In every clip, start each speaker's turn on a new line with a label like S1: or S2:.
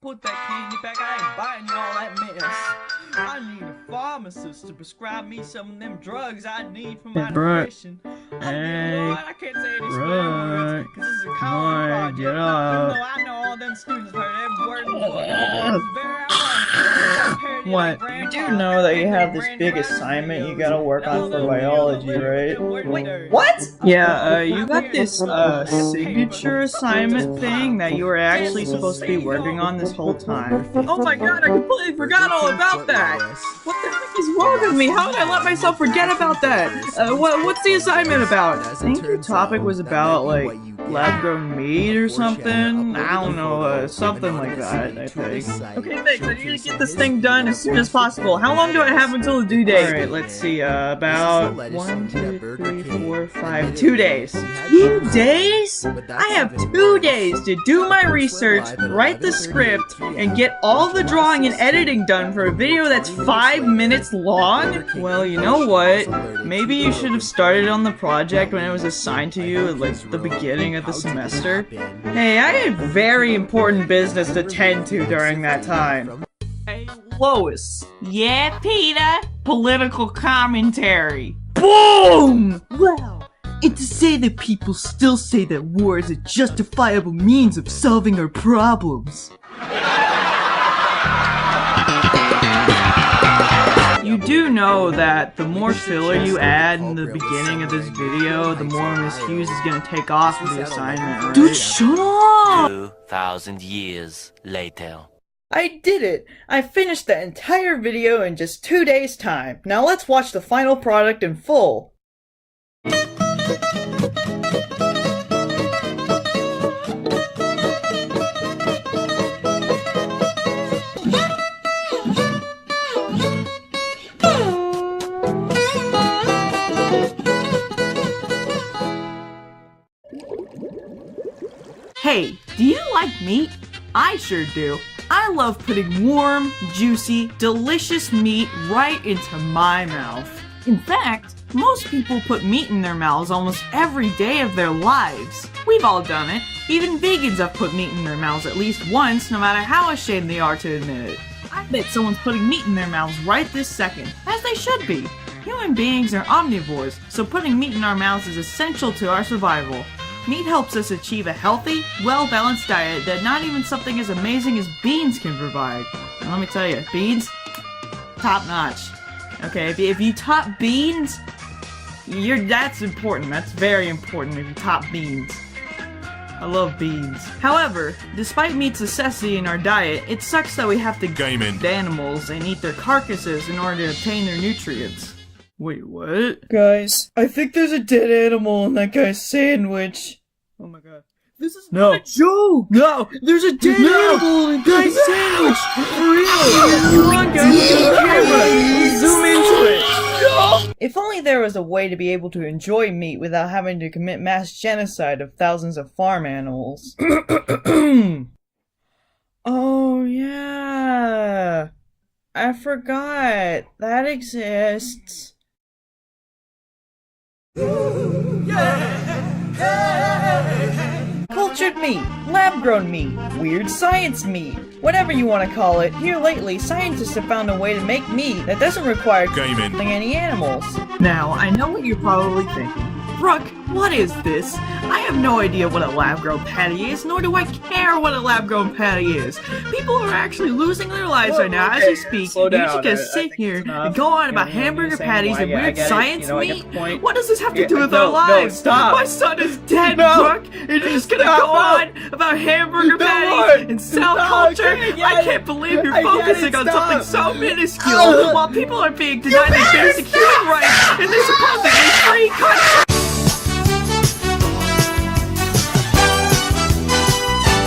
S1: Put that candy back, I ain't buying you all that mess. I need a pharmacist to prescribe me some of them drugs I need for my depression. I can't say any swear words, cause this is a college project. Even though I know all them students heard every word in the book. It's very ironic.
S2: What? You do know that you have this big assignment you gotta work on for biology, right?
S3: Wait, what?
S2: Yeah, you got this, signature assignment thing that you were actually supposed to be working on this whole time.
S3: Oh my god, I completely forgot all about that! What the heck is wrong with me? How did I let myself forget about that? What's the assignment about?
S2: I think your topic was about, like, lab-grown meat or something? I don't know, something like that, I think.
S3: Okay, thanks. I need to get this thing done as soon as possible. How long do I have until the due date?
S2: Alright, let's see, about 1, 2, 3, 4, 5, 2 days.
S3: 2 days? I have 2 days to do my research, write the script, and get all the drawing and editing done for a video that's 5 minutes long?
S2: Well, you know what? Maybe you should have started on the project when it was assigned to you at, like, the beginning of the semester. Hey, I had very important business to tend to during that time.
S3: Hey, Lois.
S4: Yeah, Peter? Political commentary.
S3: Boom! Wow. And to say that people still say that war is a justifiable means of solving our problems.
S2: You do know that the more filler you add in the beginning of this video, the more Miss Hughes is gonna take off with the assignment, right?
S3: Dude, shut up!
S5: 2,000 years later.
S2: I did it! I finished the entire video in just 2 days' time. Now let's watch the final product in full.
S4: Hey, do you like meat? I sure do. I love putting warm, juicy, delicious meat right into my mouth. In fact, most people put meat in their mouths almost every day of their lives. We've all done it. Even vegans have put meat in their mouths at least once, no matter how ashamed they are to admit it. I bet someone's putting meat in their mouths right this second, as they should be. Human beings are omnivores, so putting meat in our mouths is essential to our survival. Meat helps us achieve a healthy, well-balanced diet that not even something as amazing as beans can provide. And let me tell you, beans, top notch. Okay, if you top beans, that's important. That's very important if you top beans. I love beans. However, despite meat's necessity in our diet, it sucks that we have to game animals and eat their carcasses in order to obtain their nutrients. Wait, what?
S2: Guys, I think there's a dead animal in that guy's sandwich. Oh my god.
S3: This is not a joke!
S2: No! There's a dead animal in a guy's sandwich! For real! Come on guys, get the camera! Zoom into it! If only there was a way to be able to enjoy meat without having to commit mass genocide of thousands of farm animals. Oh yeah! I forgot. That exists. Cultured meat, lab-grown meat, weird science meat, whatever you want to call it. Here lately, scientists have found a way to make meat that doesn't require killing any animals.
S4: Now, I know what you're probably thinking. Brooke, what is this? I have no idea what a lab-grown patty is, nor do I care what a lab-grown patty is. People are actually losing their lives right now as we speak. You should just sit here and go on about hamburger patties and weird science meat? What does this have to do with our lives?
S2: Stop.
S4: My son is dead, Brooke! And you're just gonna go on about hamburger patties and cell culture? I can't believe you're focusing on something so minuscule while people are being denied their basic human rights in this supposedly free country!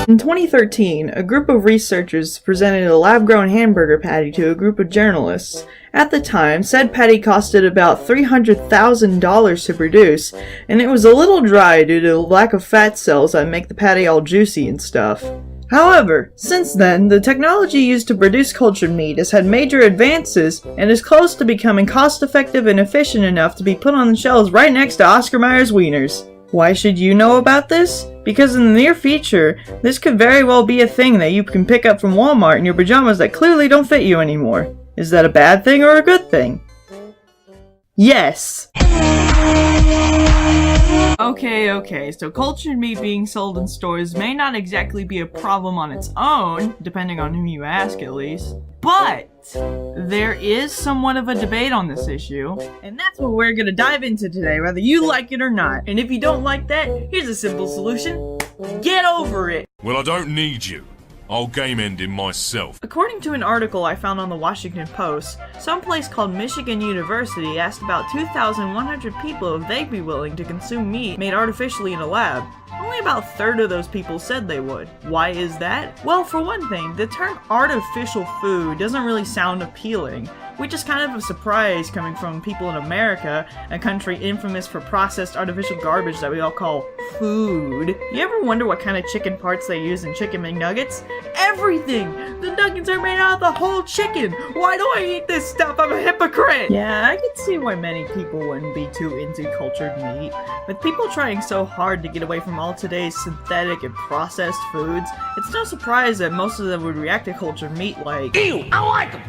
S2: In 2013, a group of researchers presented a lab-grown hamburger patty to a group of journalists. At the time, said patty costed about $300,000 to produce, and it was a little dry due to the lack of fat cells that make the patty all juicy and stuff. However, since then, the technology used to produce cultured meat has had major advances and is close to becoming cost-effective and efficient enough to be put on the shelves right next to Oscar Mayer's wieners. Why should you know about this? Because in the near future, this could very well be a thing that you can pick up from Walmart in your pajamas that clearly don't fit you anymore. Is that a bad thing or a good thing? Yes!
S4: Okay, so cultured meat being sold in stores may not exactly be a problem on its own, depending on whom you ask at least, but there is somewhat of a debate on this issue, and that's what we're gonna dive into today, whether you like it or not. And if you don't like that, here's a simple solution. Get over it!
S6: Well, I don't need you. I'll game end him myself.
S4: According to an article I found on the Washington Post, some place called Michigan University asked about 2,100 people if they'd be willing to consume meat made artificially in a lab. Only about a third of those people said they would. Why is that? Well, for one thing, the term artificial food doesn't really sound appealing, which is kind of a surprise coming from people in America, a country infamous for processed artificial garbage that we all call food. You ever wonder what kind of chicken parts they use in Chicken McNuggets? Everything! The nuggets are made out of the whole chicken! Why do I eat this stuff? I'm a hypocrite! Yeah, I can see why many people wouldn't be too into cultured meat. With people trying so hard to get away from all today's synthetic and processed foods, it's no surprise that most of them would react to cultured meat like, "Ew, I like them!"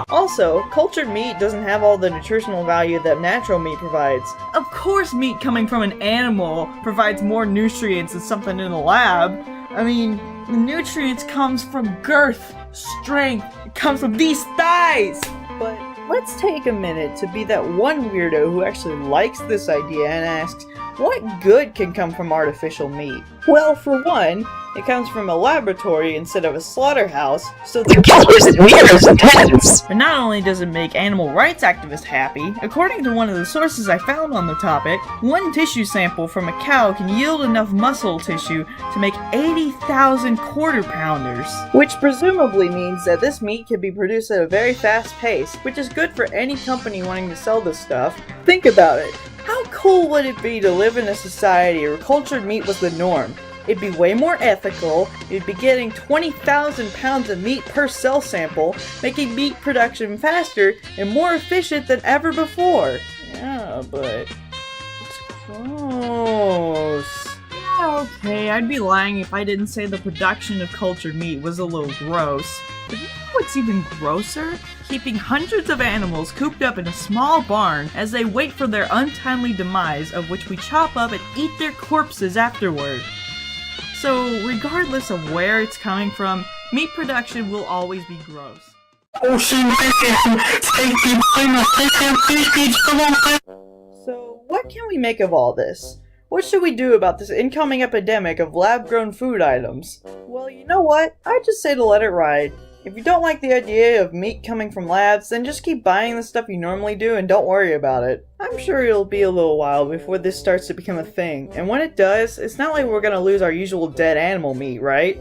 S2: Also, cultured meat doesn't have all the nutritional value that natural meat provides.
S4: Of course meat coming from an animal provides more nutrients than something in a lab. I mean, the nutrients comes from girth, strength, it comes from these thighs!
S2: But let's take a minute to be that one weirdo who actually likes this idea and asks, what good can come from artificial meat? Well, for one, it comes from a laboratory instead of a slaughterhouse, so the
S3: Calories and meters intense.
S4: But not only does it make animal rights activists happy, according to one of the sources I found on the topic, one tissue sample from a cow can yield enough muscle tissue to make 80,000 quarter pounders.
S2: which presumably means that this meat can be produced at a very fast pace, which is good for any company wanting to sell this stuff. Think about it. How cool would it be to live in a society where cultured meat was the norm? It'd be way more ethical, you'd be getting 20,000 pounds of meat per cell sample, making meat production faster and more efficient than ever before. Yeah, but it's gross.
S4: Yeah, okay, I'd be lying if I didn't say the production of cultured meat was a little gross. But you know what's even grosser? Keeping hundreds of animals cooped up in a small barn as they wait for their untimely demise, of which we chop up and eat their corpses afterward. So, regardless of where it's coming from, meat production will always be gross.
S2: So, what can we make of all this? What should we do about this incoming epidemic of lab-grown food items? Well, you know what? I just say to let it ride. If you don't like the idea of meat coming from labs, then just keep buying the stuff you normally do and don't worry about it. I'm sure it'll be a little while before this starts to become a thing, and when it does, it's not like we're gonna lose our usual dead animal meat, right?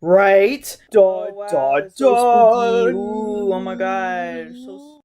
S2: Right?
S1: So spooky.
S2: Ooh, oh my god, so